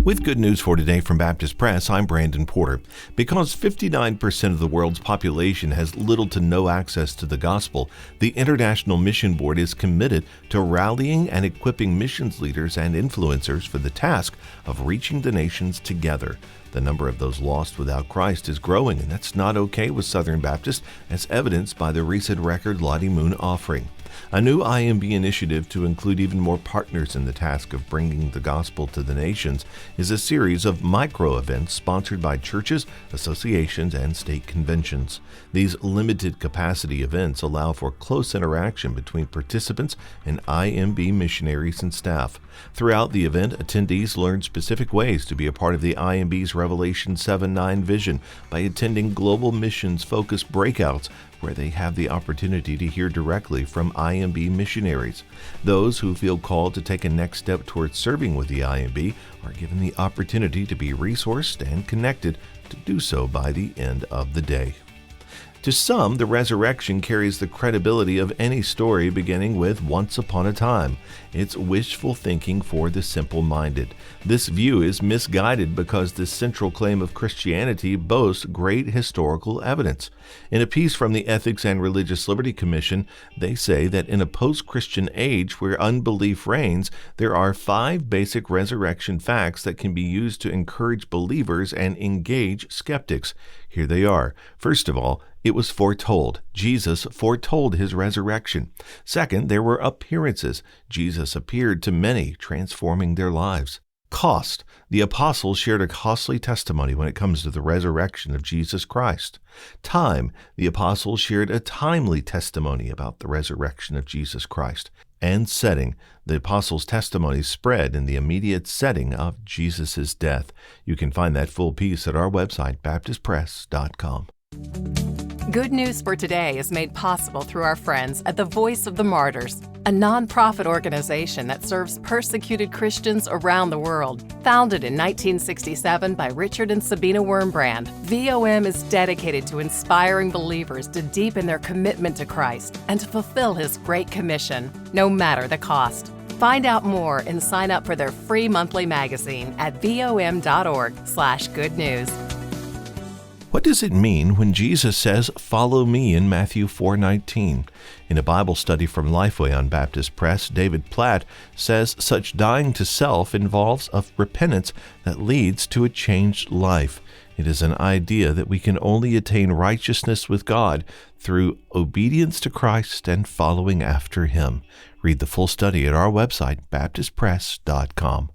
With good news for today from Baptist Press, I'm Brandon Porter. Because 59% of the world's population has little to no access to the gospel, the International Mission Board is committed to rallying and equipping missions leaders and influencers for the task of reaching the nations together. The number of those lost without Christ is growing, and that's not okay with Southern Baptists, as evidenced by the recent record Lottie Moon offering. A new IMB initiative to include even more partners in the task of bringing the gospel to the nations is a series of micro-events sponsored by churches, associations, and state conventions. These limited-capacity events allow for close interaction between participants and IMB missionaries and staff. Throughout the event, attendees learn specific ways to be a part of the IMB's Revelation 7-9 vision by attending global missions-focused breakouts where they have the opportunity to hear directly from IMB missionaries. Those who feel called to take a next step towards serving with the IMB are given the opportunity to be resourced and connected to do so by the end of the day. To some, the resurrection carries the credibility of any story beginning with once upon a time. It's wishful thinking for the simple-minded. This view is misguided because the central claim of Christianity boasts great historical evidence. In a piece from the Ethics and Religious Liberty Commission, they say that in a post-Christian age where unbelief reigns, there are 5 basic resurrection facts that can be used to encourage believers and engage skeptics. Here they are. First of all, it was foretold. Jesus foretold his resurrection. Second, there were appearances. Jesus appeared to many, transforming their lives. Cost. The apostles shared a costly testimony when it comes to the resurrection of Jesus Christ. Time. The apostles shared a timely testimony about the resurrection of Jesus Christ. And setting. The apostles' testimony spread in the immediate setting of Jesus' death. You can find that full piece at our website, baptistpress.com. Good News for Today is made possible through our friends at the Voice of the Martyrs, a nonprofit organization that serves persecuted Christians around the world. Founded in 1967 by Richard and Sabina Wurmbrand, VOM is dedicated to inspiring believers to deepen their commitment to Christ and to fulfill His Great Commission, no matter the cost. Find out more and sign up for their free monthly magazine at vom.org/good news. What does it mean when Jesus says, "Follow me" in Matthew 4:19? In a Bible study from Lifeway on Baptist Press, David Platt says such dying to self involves a repentance that leads to a changed life. It is an idea that we can only attain righteousness with God through obedience to Christ and following after Him. Read the full study at our website, baptistpress.com.